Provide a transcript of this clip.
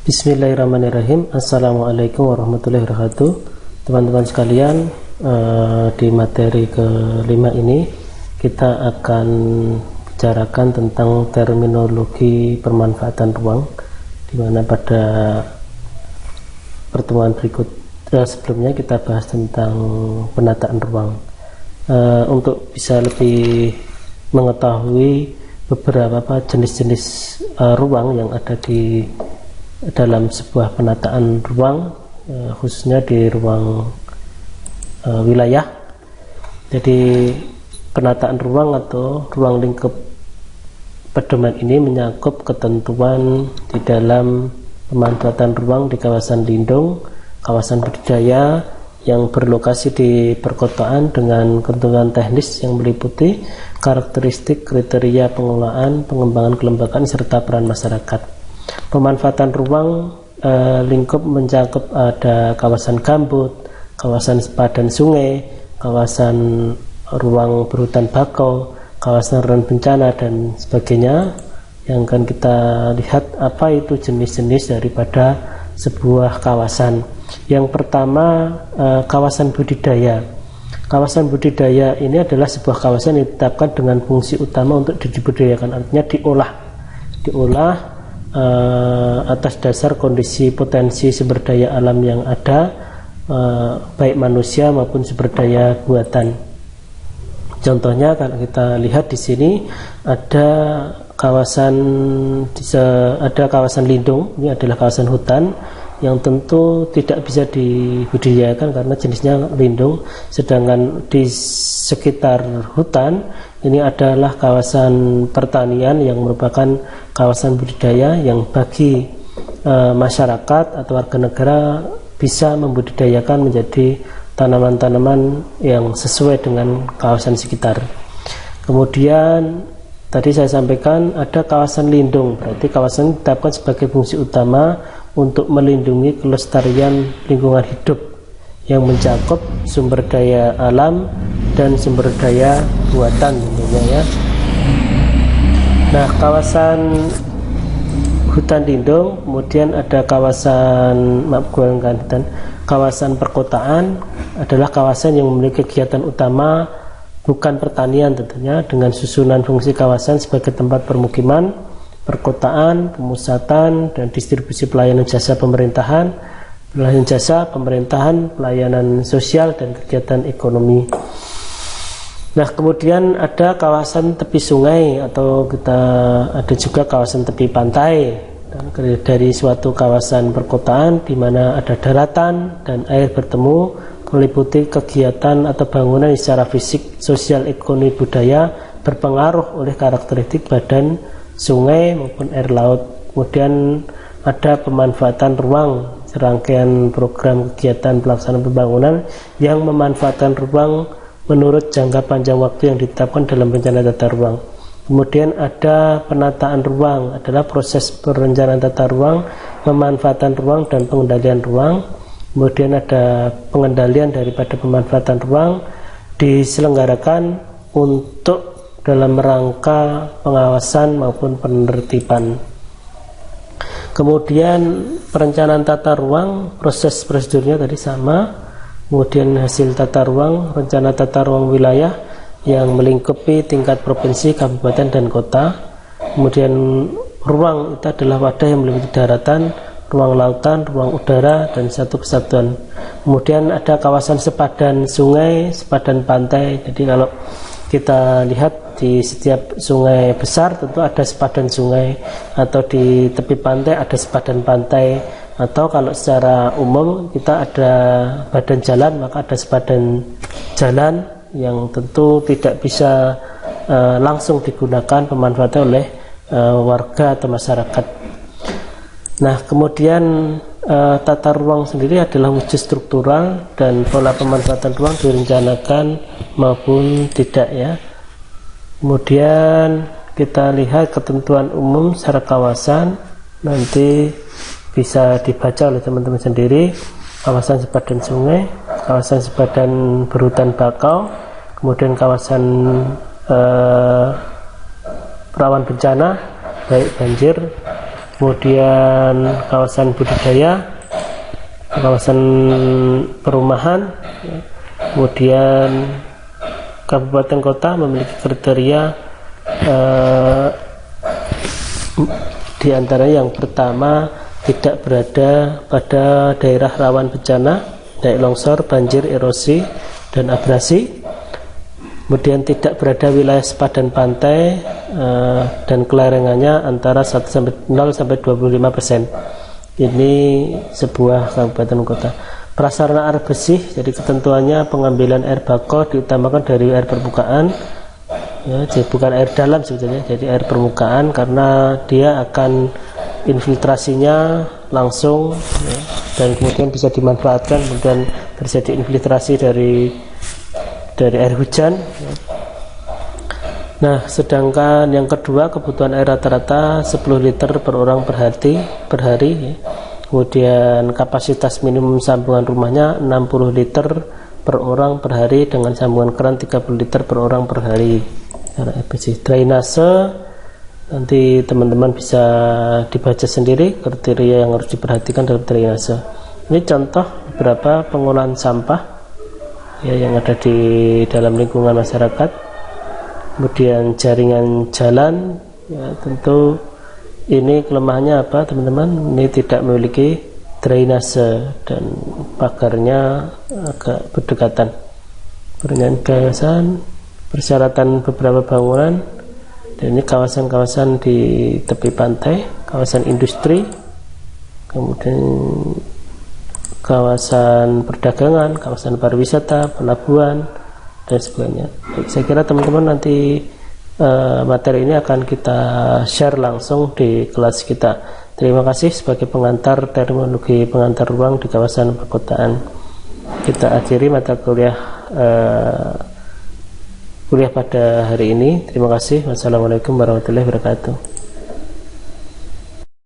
Bismillahirrahmanirrahim. Assalamualaikum warahmatullahi wabarakatuh. Teman-teman sekalian, di materi kelima ini kita akan bicarakan tentang terminologi pemanfaatan ruang, di mana pada pertemuan sebelumnya kita bahas tentang penataan ruang. Untuk bisa lebih mengetahui beberapa jenis-jenis ruang yang ada di dalam sebuah penataan ruang, khususnya di ruang wilayah. Jadi penataan ruang atau ruang lingkup pedoman ini mencakup ketentuan di dalam pemanfaatan ruang di kawasan lindung, kawasan budidaya yang berlokasi di perkotaan dengan ketentuan teknis yang meliputi karakteristik, kriteria pengelolaan, pengembangan kelembagaan serta peran masyarakat. Pemanfaatan ruang lingkup mencakup ada kawasan gambut, kawasan sepadan sungai, kawasan ruang berhutan bakau, kawasan rawan bencana dan sebagainya. Yang akan kita lihat apa itu jenis-jenis daripada sebuah kawasan. Yang pertama, kawasan budidaya. Kawasan budidaya ini adalah sebuah kawasan yang ditetapkan dengan fungsi utama untuk dibudidayakan, artinya diolah atas dasar kondisi potensi sumber daya alam yang ada, baik manusia maupun sumber daya buatan. Contohnya kalau kita lihat di sini ada kawasan lindung. Ini adalah kawasan hutan yang tentu tidak bisa dibudidayakan karena jenisnya lindung. Sedangkan di sekitar hutan ini adalah kawasan pertanian yang merupakan kawasan budidaya yang bagi masyarakat atau warga negara bisa membudidayakan menjadi tanaman-tanaman yang sesuai dengan kawasan sekitar. Kemudian tadi saya sampaikan ada kawasan lindung, berarti kawasan ditetapkan sebagai fungsi utama untuk melindungi kelestarian lingkungan hidup yang mencakup sumber daya alam dan sumber daya buatan tentunya ya. Nah, kawasan hutan lindung, kemudian ada kawasan perkotaan adalah kawasan yang memiliki kegiatan utama bukan pertanian tentunya, dengan susunan fungsi kawasan sebagai tempat permukiman, perkotaan, pemusatan, dan distribusi pelayanan jasa pemerintahan, pelayanan sosial, dan kegiatan ekonomi. Nah, kemudian ada kawasan tepi sungai atau ada juga kawasan tepi pantai. Dari suatu kawasan perkotaan di mana ada daratan dan air bertemu, meliputi kegiatan atau bangunan secara fisik, sosial, ekonomi, budaya berpengaruh oleh karakteristik badan sungai maupun air laut. Kemudian ada pemanfaatan ruang, serangkaian program kegiatan pelaksanaan pembangunan yang memanfaatkan ruang menurut jangka panjang waktu yang ditetapkan dalam rencana tata ruang. Kemudian ada penataan ruang, adalah proses perencanaan tata ruang, pemanfaatan ruang dan pengendalian ruang. Kemudian ada pengendalian daripada pemanfaatan ruang diselenggarakan untuk dalam rangka pengawasan maupun penertiban. Kemudian perencanaan tata ruang, proses prosedurnya tadi sama. Kemudian hasil tata ruang, rencana tata ruang wilayah yang melingkupi tingkat provinsi, kabupaten, dan kota. Kemudian ruang itu adalah wadah yang meliputi daratan, ruang lautan, ruang udara, dan satu kesatuan. Kemudian ada kawasan sepadan sungai, sepadan pantai. Jadi kalau kita lihat di setiap sungai besar tentu ada sepadan sungai, atau di tepi pantai ada sepadan pantai, atau kalau secara umum kita ada badan jalan maka ada sepadan jalan yang tentu tidak bisa langsung digunakan pemanfaatan oleh warga atau masyarakat. Nah, kemudian tata ruang sendiri adalah wujud struktural dan pola pemanfaatan ruang direncanakan maupun tidak ya. Kemudian kita lihat ketentuan umum secara kawasan, nanti bisa dibaca oleh teman-teman sendiri. Kawasan sepadan sungai, kawasan sepadan berhutan bakau, kemudian kawasan rawan bencana baik banjir, kemudian kawasan budidaya, kawasan perumahan, kemudian kabupaten kota memiliki kriteria di antara yang pertama tidak berada pada daerah rawan bencana, baik longsor, banjir, erosi, dan abrasi. Kemudian tidak berada wilayah sepadan pantai dan kelarangannya antara 0 sampai 25%. Ini sebuah kabupaten kota. Prasarana air bersih, jadi ketentuannya pengambilan air bako diutamakan dari air permukaan, ya, jadi bukan air dalam sebetulnya, jadi air permukaan karena dia akan infiltrasinya langsung, ya, dan kemudian bisa dimanfaatkan, kemudian terjadi infiltrasi dari air hujan. Nah, sedangkan yang kedua kebutuhan air rata-rata 10 liter per orang per hari, ya. Kemudian kapasitas minimum sambungan rumahnya 60 liter per orang per hari dengan sambungan keran 30 liter per orang per hari. Drainase nanti teman-teman bisa dibaca sendiri kriteria yang harus diperhatikan dalam drainase. Ini contoh beberapa pengolahan sampah, ya, yang ada di dalam lingkungan masyarakat. Kemudian jaringan jalan, ya, tentu ini kelemahannya apa teman-teman? Ini tidak memiliki drainase dan pagarnya agak berdekatan. Persyaratan beberapa bangunan, dan ini kawasan-kawasan di tepi pantai, kawasan industri, kemudian kawasan perdagangan, kawasan pariwisata, pelabuhan, dan sebagainya. Saya kira teman-teman nanti materi ini akan kita share langsung di kelas kita. Terima kasih sebagai pengantar terminologi pengantar ruang di kawasan perkotaan. Kita akhiri mata kuliah pada hari ini. Terima kasih. Wassalamualaikum warahmatullahi wabarakatuh.